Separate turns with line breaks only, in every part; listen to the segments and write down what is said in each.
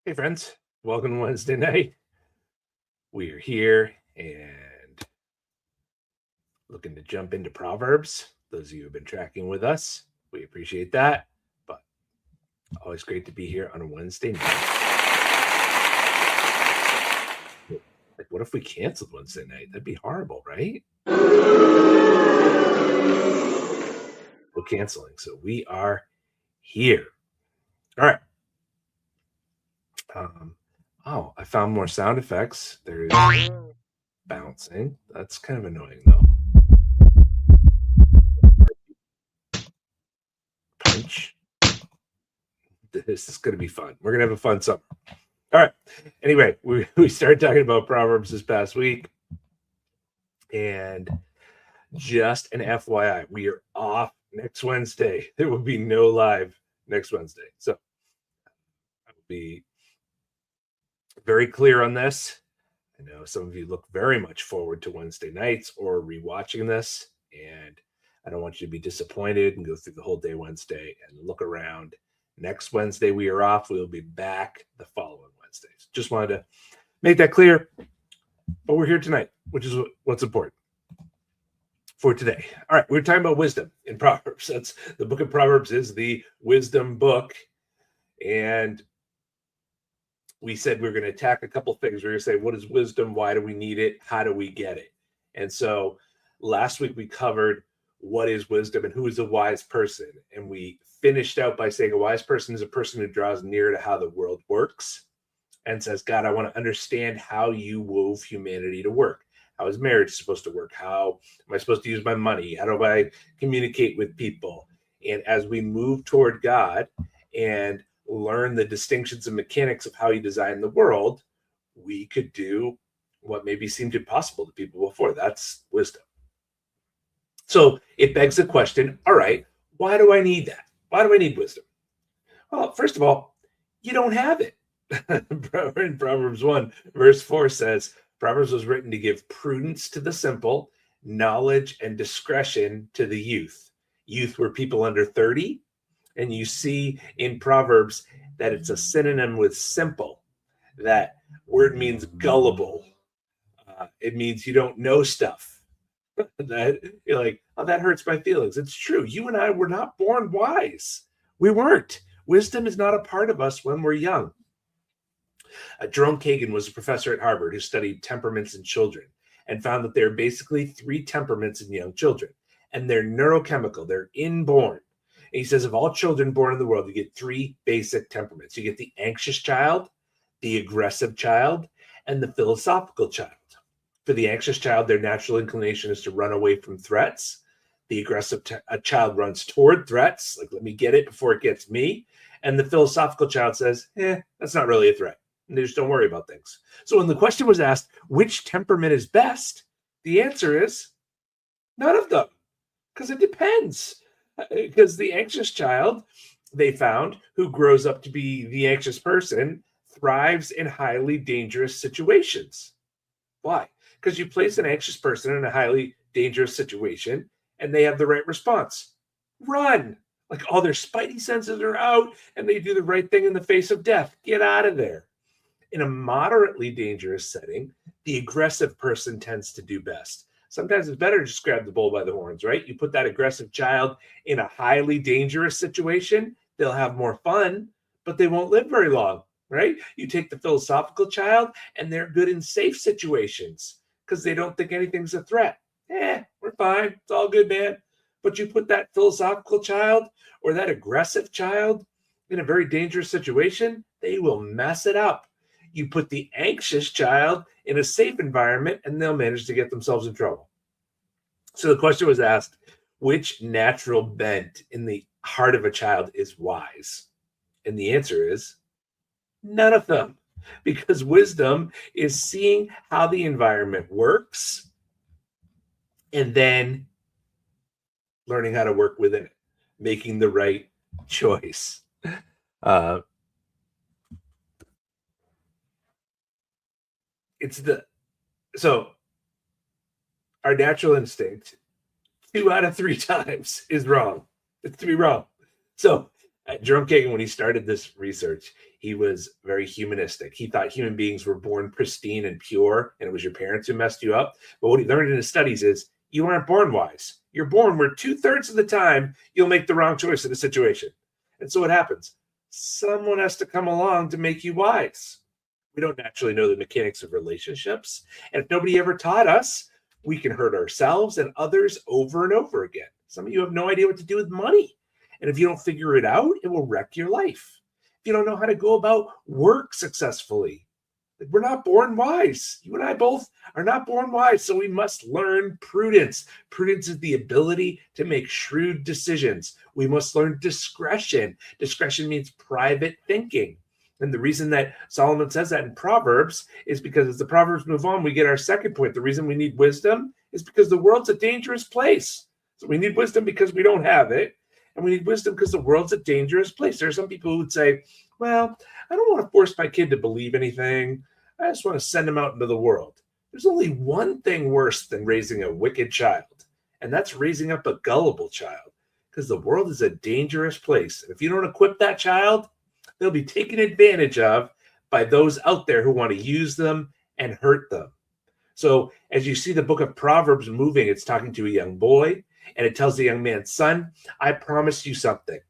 Hey, friends. Welcome to Wednesday night. We are here and looking to jump into Proverbs. Those of you who have been tracking with us, we appreciate that. But always great to be here on a Wednesday night. Like, what if we canceled Wednesday night? That'd be horrible, right? We're canceling. So we are here. All right. Oh, I found more sound effects. There's bouncing. That's kind of annoying, though. Punch. This is going to be fun. We're going to have a fun summer. All right. Anyway, we started talking about Proverbs this past week. And just an FYI, we are off next Wednesday. There will be no live next Wednesday. So I will be very clear on this. I know some of you look very much forward to Wednesday nights or rewatching this. And I don't want you to be disappointed and go through the whole day Wednesday and look around. Next Wednesday, we are off. We'll be back the following Wednesdays. Just wanted to make that clear. But we're here tonight, which is what's important for today. All right, we're talking about wisdom in Proverbs. That's the book of Proverbs is the wisdom book. And we said we are going to attack a couple things. We're going to say, what is wisdom? Why do we need it? How do we get it? And so last week we covered what is wisdom and who is a wise person. And we finished out by saying a wise person is a person who draws near to how the world works and says, God, I want to understand how you wove humanity to work. How is marriage supposed to work? How am I supposed to use my money? How do I communicate with people? And as we move toward God and learn the distinctions and mechanics of how he designed the world, we could do what maybe seemed impossible to people before. That's wisdom. So it begs the question, all right, why do I need that? Why do I need wisdom? Well, first of all, you don't have it. In Proverbs 1, verse 4 says, Proverbs was written to give prudence to the simple, knowledge and discretion to the youth. Youth were people under 30. And you see in Proverbs that it's a synonym with simple. That word means gullible. It means you don't know stuff. That you're like, oh, that hurts my feelings. It's true. You and I were not born wise. We weren't. Wisdom is not a part of us when we're young. Jerome Kagan was a professor at Harvard who studied temperaments in children and found that there are basically 3 temperaments in young children. And they're neurochemical. They're inborn. And he says of all children born in the world, you get 3 basic temperaments. You get the anxious child, the aggressive child, and the philosophical child. For the anxious child, their natural inclination is to run away from threats. The aggressive child runs toward threats, like, let me get it before it gets me. And the philosophical child says, that's not really a threat. And they just don't worry about things. So when the question was asked, which temperament is best? The answer is none of them, because it depends. Because the anxious child, they found, who grows up to be the anxious person, thrives in highly dangerous situations. Why? Because you place an anxious person in a highly dangerous situation and they have the right response. Run. Like all their spidey senses are out and they do the right thing in the face of death. Get out of there. In a moderately dangerous setting, the aggressive person tends to do best. Sometimes it's better to just grab the bull by the horns, right? You put that aggressive child in a highly dangerous situation, they'll have more fun, but they won't live very long, right? You take the philosophical child and they're good in safe situations because they don't think anything's a threat. We're fine. It's all good, man. But you put that philosophical child or that aggressive child in a very dangerous situation, they will mess it up. You put the anxious child in a safe environment and they'll manage to get themselves in trouble. So the question was asked, which natural bent in the heart of a child is wise? And the answer is none of them, because wisdom is seeing how the environment works and then learning how to work within it, making the right choice. So our natural instinct 2 out of 3 times is wrong. It's to be wrong. So Jerome Kagan, when he started this research, he was very humanistic. He thought human beings were born pristine and pure, and it was your parents who messed you up. But what he learned in his studies is you aren't born wise. You're born where 2/3 of the time you'll make the wrong choice in a situation. And so what happens? Someone has to come along to make you wise. We don't naturally know the mechanics of relationships. And if nobody ever taught us, we can hurt ourselves and others over and over again. Some of you have no idea what to do with money. And if you don't figure it out, it will wreck your life. If you don't know how to go about work successfully, we're not born wise. You and I both are not born wise. So we must learn prudence. Prudence is the ability to make shrewd decisions. We must learn discretion. Discretion means private thinking. And the reason that Solomon says that in Proverbs is because as the Proverbs move on, we get our second point. The reason we need wisdom is because the world's a dangerous place. So we need wisdom because we don't have it. And we need wisdom because the world's a dangerous place. There are some people who would say, well, I don't want to force my kid to believe anything. I just want to send him out into the world. There's only one thing worse than raising a wicked child, and that's raising up a gullible child, because the world is a dangerous place. And if you don't equip that child, they'll be taken advantage of by those out there who want to use them and hurt them. So as you see the book of Proverbs moving, it's talking to a young boy, and it tells the young man, son, I promise you something.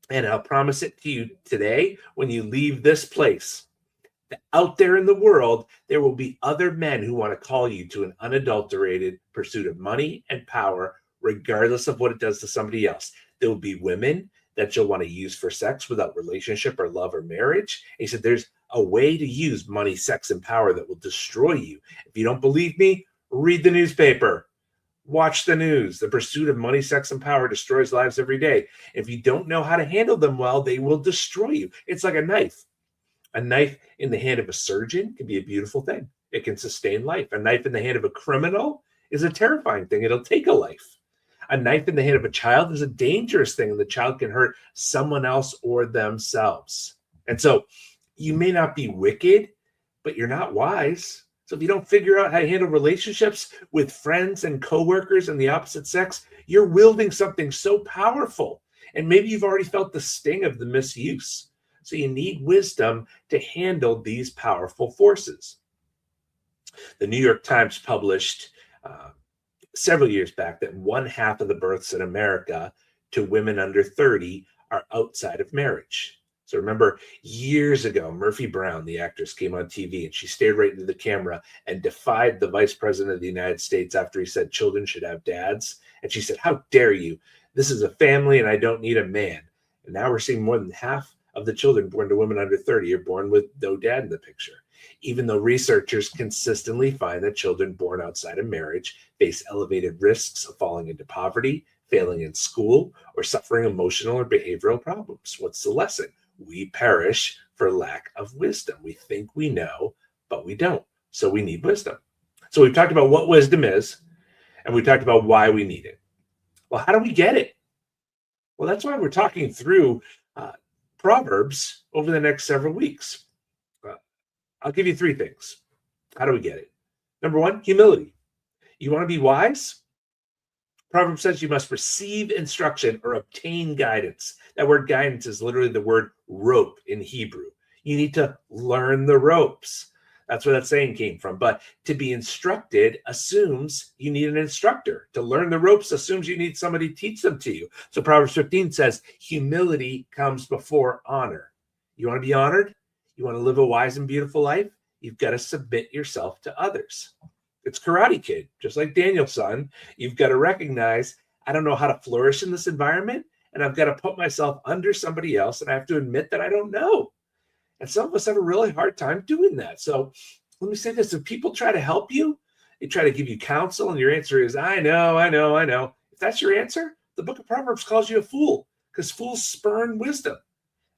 And I'll promise it to you today when you leave this place. Out there in the world, there will be other men who want to call you to an unadulterated pursuit of money and power, regardless of what it does to somebody else. There will be women that you'll want to use for sex without relationship or love or marriage. And he said, there's a way to use money, sex, and power that will destroy you. If you don't believe me, read the newspaper. Watch the news. The pursuit of money, sex, and power destroys lives every day. If you don't know how to handle them well, they will destroy you. It's like a knife. A knife in the hand of a surgeon can be a beautiful thing. It can sustain life. A knife in the hand of a criminal is a terrifying thing. It'll take a life. A knife in the hand of a child is a dangerous thing, and the child can hurt someone else or themselves. And so you may not be wicked, but you're not wise. So if you don't figure out how to handle relationships with friends and coworkers and the opposite sex, you're wielding something so powerful. And maybe you've already felt the sting of the misuse. So you need wisdom to handle these powerful forces. The New York Times published several years back that 1/2 of the births in America to women under 30 are outside of marriage. So remember, years ago, Murphy Brown, the actress, came on TV and she stared right into the camera and defied the vice president of the United States after he said children should have dads. And she said, how dare you? This is a family and I don't need a man. And now we're seeing more than half of the children born to women under 30 are born with no dad in the picture, even though researchers consistently find that children born outside of marriage face elevated risks of falling into poverty, failing in school, or suffering emotional or behavioral problems. What's the lesson? We perish for lack of wisdom. We think we know, but we don't. So we need wisdom. So we've talked about what wisdom is, and we talked about why we need it. Well, how do we get it? Well, that's why we're talking through Proverbs over the next several weeks. I'll give you 3 things. How do we get it? Number 1, humility. You want to be wise? Proverbs says you must receive instruction or obtain guidance. That word guidance is literally the word rope in Hebrew. You need to learn the ropes. That's where that saying came from. But to be instructed assumes you need an instructor. To learn the ropes assumes you need somebody to teach them to you. So Proverbs 15 says humility comes before honor. You want to be honored? You want to live a wise and beautiful life? You've got to submit yourself to others. It's Karate Kid, just like Daniel's son. You've got to recognize, I don't know how to flourish in this environment, and I've got to put myself under somebody else, and I have to admit that I don't know. And some of us have a really hard time doing that. So let me say this. If people try to help you, they try to give you counsel, and your answer is, I know. If that's your answer, the book of Proverbs calls you a fool, because fools spurn wisdom.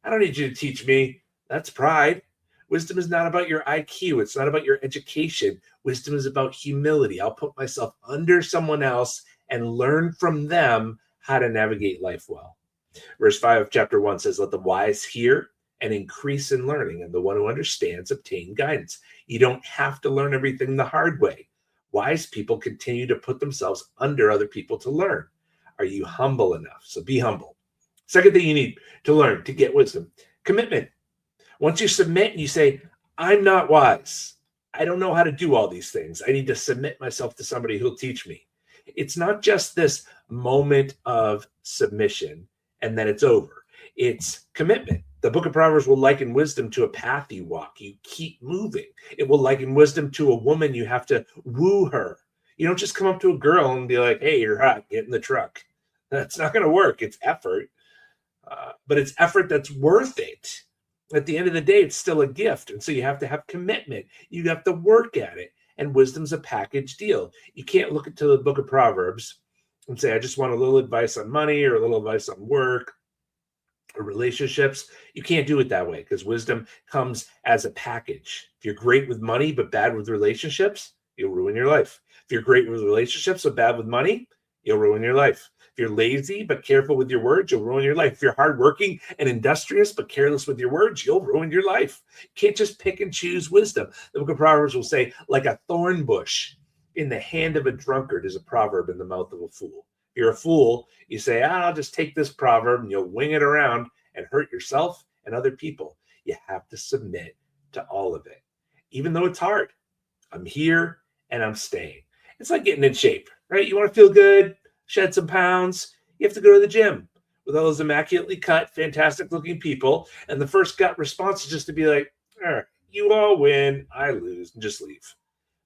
I don't need you to teach me. That's pride. Wisdom is not about your IQ. It's not about your education. Wisdom is about humility. I'll put myself under someone else and learn from them how to navigate life well. Verse 5 of chapter 1 says, let the wise hear and increase in learning, and the one who understands obtain guidance. You don't have to learn everything the hard way. Wise people continue to put themselves under other people to learn. Are you humble enough? So be humble. Second thing you need to learn to get wisdom, commitment. Once you submit and you say, I'm not wise, I don't know how to do all these things, I need to submit myself to somebody who'll teach me. It's not just this moment of submission and then it's over. It's commitment. The book of Proverbs will liken wisdom to a path you walk. You keep moving. It will liken wisdom to a woman. You have to woo her. You don't just come up to a girl and be like, hey, you're hot, get in the truck. That's not going to work. It's effort. But it's effort that's worth it. At the end of the day, it's still a gift. And so you have to have commitment. You have to work at it. And wisdom's a package deal. You can't look into the book of Proverbs and say, I just want a little advice on money or a little advice on work or relationships. You can't do it that way because wisdom comes as a package. If you're great with money but bad with relationships, you'll ruin your life. If you're great with relationships but bad with money, you'll ruin your life. If you're lazy but careful with your words, you'll ruin your life. If you're hardworking and industrious but careless with your words, you'll ruin your life. You can't just pick and choose wisdom. The book of Proverbs will say, like a thorn bush in the hand of a drunkard is a proverb in the mouth of a fool. If you're a fool, you say, I'll just take this proverb, and you'll wing it around and hurt yourself and other people. You have to submit to all of it, even though it's hard. I'm here and I'm staying. It's like getting in shape, right? You want to feel good, shed some pounds, you have to go to the gym with all those immaculately cut, fantastic looking people. And the first gut response is just to be like, all right, you all win, I lose, and just leave.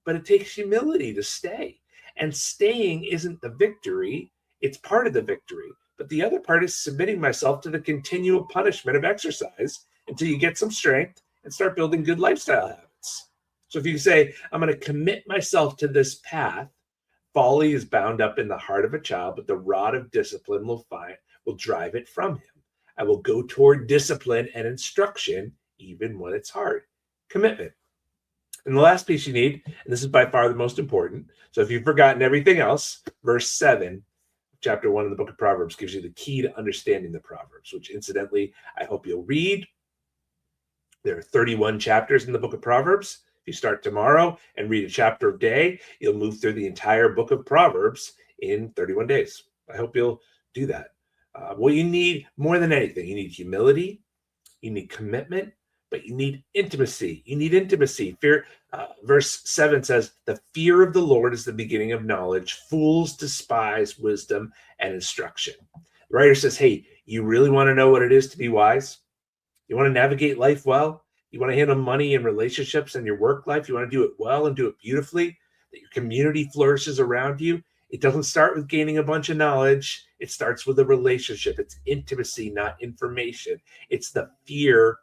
But it takes humility to stay. And staying isn't the victory, it's part of the victory. But the other part is submitting myself to the continual punishment of exercise until you get some strength and start building good lifestyle habits. So if you say, I'm going to commit myself to this path, folly is bound up in the heart of a child, but the rod of discipline will drive it from him. I will go toward discipline and instruction, even when it's hard. Commitment. And the last piece you need, and this is by far the most important. So if you've forgotten everything else, verse 7, chapter 1 of the book of Proverbs gives you the key to understanding the Proverbs, which incidentally, I hope you'll read. There are 31 chapters in the book of Proverbs. If you start tomorrow and read a chapter a day, you'll move through the entire book of Proverbs in 31 days. I hope you'll do that. What you need more than anything, you need humility, you need commitment, but you need intimacy. You need intimacy. Fear. Verse 7 says, the fear of the Lord is the beginning of knowledge. Fools despise wisdom and instruction. The writer says, hey, you really want to know what it is to be wise? You want to navigate life well? You want to handle money and relationships and your work life? You want to do it well and do it beautifully, that your community flourishes around you? It doesn't start with gaining a bunch of knowledge. It starts with a relationship. It's intimacy, not information. It's the fear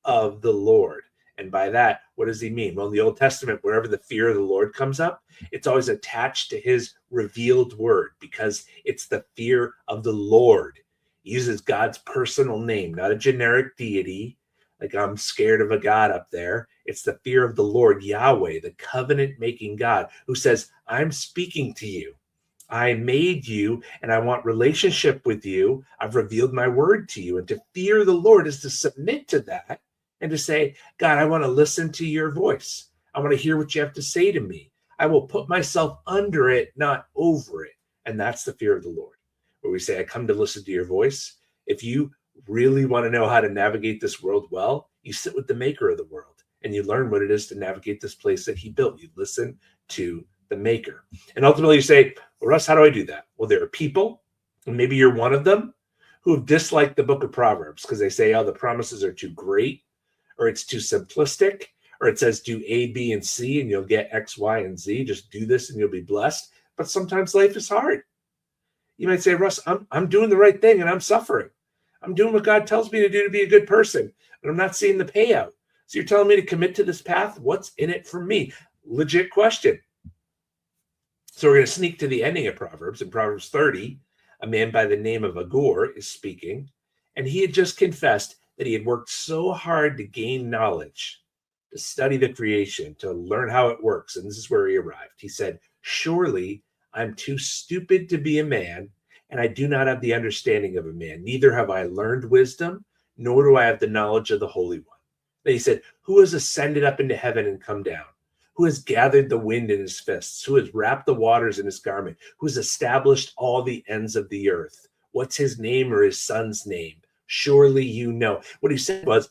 of the Lord. And by that, what does he mean? Well, in the Old Testament, wherever the fear of the Lord comes up, it's always attached to his revealed word because it's the fear of the Lord. He uses God's personal name, not a generic deity, like I'm scared of a God up there. It's the fear of the Lord, Yahweh, the covenant-making God, who says, I'm speaking to you. I made you and I want relationship with you. I've revealed my word to you. And to fear the Lord is to submit to that and to say, God, I want to listen to your voice. I want to hear what you have to say to me. I will put myself under it, not over it. And that's the fear of the Lord, where we say, I come to listen to your voice. If you really want to know how to navigate this world well, you sit with the maker of the world and you learn what it is to navigate this place that he built. You listen to the maker. And ultimately you say, well, Russ, how do I do that? Well, there are people, and maybe you're one of them, who have disliked the book of Proverbs because they say, oh, the promises are too great, or it's too simplistic, or it says do A, B, and C, and you'll get X, Y, and Z. Just do this and you'll be blessed. But sometimes life is hard. You might say, Russ, I'm doing the right thing and I'm suffering. I'm doing what God tells me to do to be a good person, but I'm not seeing the payout. So you're telling me to commit to this path? What's in it for me? Legit question. So we're going to sneak to the ending of Proverbs. In Proverbs 30, a man by the name of Agur is speaking, and he had just confessed that he had worked so hard to gain knowledge, to study the creation, to learn how it works. And this is where he arrived. He said, surely I'm too stupid to be a man, and I do not have the understanding of a man. Neither have I learned wisdom, nor do I have the knowledge of the Holy One. Then he said, who has ascended up into heaven and come down? Who has gathered the wind in his fists? Who has wrapped the waters in his garment? Who has established all the ends of the earth? What's his name or his son's name? Surely you know. What he said was,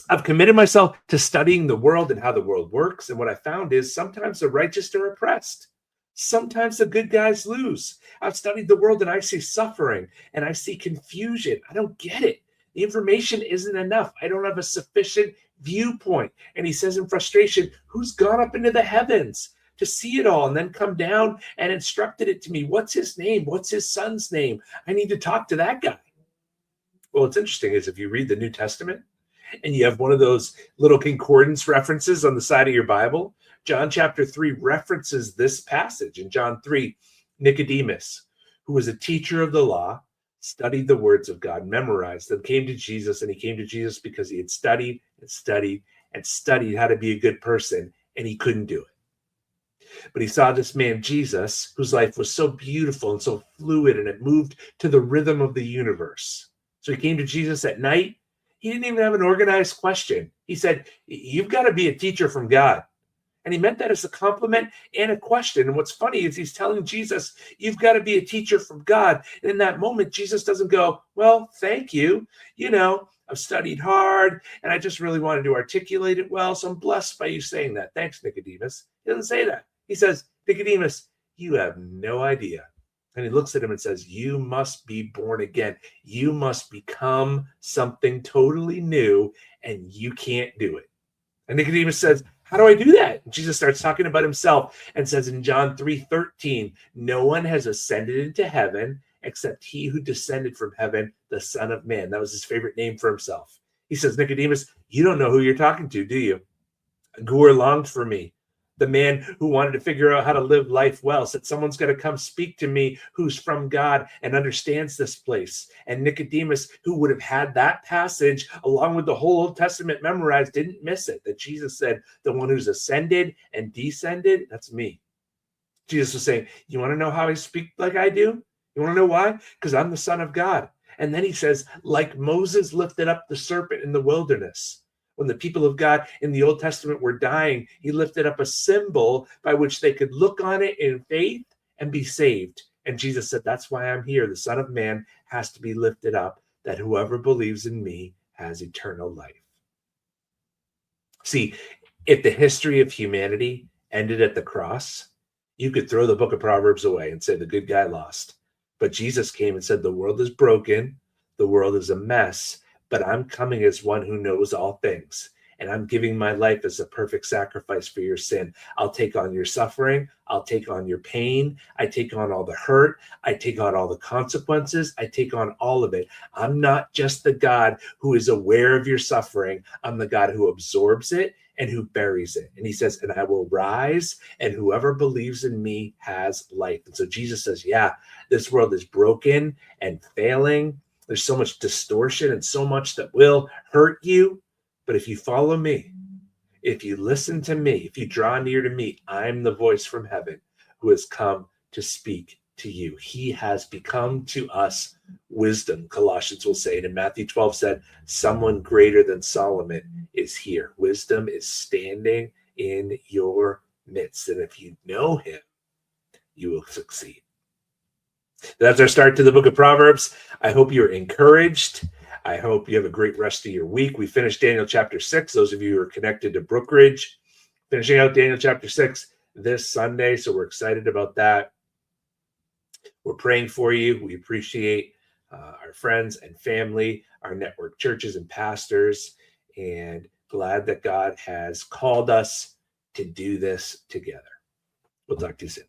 I've committed myself to studying the world and how the world works. And what I found is sometimes the righteous are oppressed. Sometimes the good guys lose. I've studied the world and I see suffering and I see confusion. I don't get it. The information isn't enough. I don't have a sufficient viewpoint. And he says in frustration, who's gone up into the heavens to see it all and then come down and instructed it to me? What's his name? What's his son's name? I need to talk to that guy. Well, what's interesting is if you read the New Testament and you have one of those little concordance references on the side of your Bible, John chapter 3 references this passage. In John 3, Nicodemus, who was a teacher of the law, studied the words of God, memorized them, came to Jesus, and he came to Jesus because he had studied and studied and studied how to be a good person, and he couldn't do it. But he saw this man, Jesus, whose life was so beautiful and so fluid, and it moved to the rhythm of the universe. So he came to Jesus at night. He didn't even have an organized question. He said, you've got to be a teacher from God. And he meant that as a compliment and a question. And what's funny is he's telling Jesus, you've got to be a teacher from God. And in that moment, Jesus doesn't go, well, thank you. You know, I've studied hard and I just really wanted to articulate it well. So I'm blessed by you saying that. Thanks, Nicodemus. He doesn't say that. He says, Nicodemus, you have no idea. And he looks at him and says, you must be born again. You must become something totally new, and you can't do it. And Nicodemus says, how do I do that? And Jesus starts talking about himself and says in John 3:13, no one has ascended into heaven except he who descended from heaven, the Son of Man. That was his favorite name for himself. He says, Nicodemus, you don't know who you're talking to, do you? Gor longed for me. The man who wanted to figure out how to live life well said, someone's got to come speak to me who's from God and understands this place. And Nicodemus, who would have had that passage along with the whole Old Testament memorized, didn't miss it. That Jesus said, the one who's ascended and descended, that's me. Jesus was saying, you want to know how I speak like I do? You want to know why? Because I'm the Son of God. And then he says, like Moses lifted up the serpent in the wilderness. When the people of God in the Old Testament were dying, he lifted up a symbol by which they could look on it in faith and be saved. And Jesus said, that's why I'm here. The Son of Man has to be lifted up, that whoever believes in me has eternal life. See, if the history of humanity ended at the cross, you could throw the book of Proverbs away and say the good guy lost. But Jesus came and said, the world is broken, the world is a mess, but I'm coming as one who knows all things. And I'm giving my life as a perfect sacrifice for your sin. I'll take on your suffering. I'll take on your pain. I take on all the hurt. I take on all the consequences. I take on all of it. I'm not just the God who is aware of your suffering. I'm the God who absorbs it and who buries it. And he says, and I will rise, and whoever believes in me has life. And so Jesus says, yeah, this world is broken and failing. There's so much distortion and so much that will hurt you. But if you follow me, if you listen to me, if you draw near to me, I'm the voice from heaven who has come to speak to you. He has become to us wisdom, Colossians will say. And in Matthew 12 said, someone greater than Solomon is here. Wisdom is standing in your midst. And if you know him, you will succeed. That's our start to the book of Proverbs. I hope you're encouraged. I hope you have a great rest of your week. We finished Daniel chapter 6. Those of you who are connected to Brookridge, finishing out Daniel chapter 6 this Sunday. So we're excited about that. We're praying for you. We appreciate our friends and family, our network churches and pastors, and glad that God has called us to do this together. We'll talk to you soon.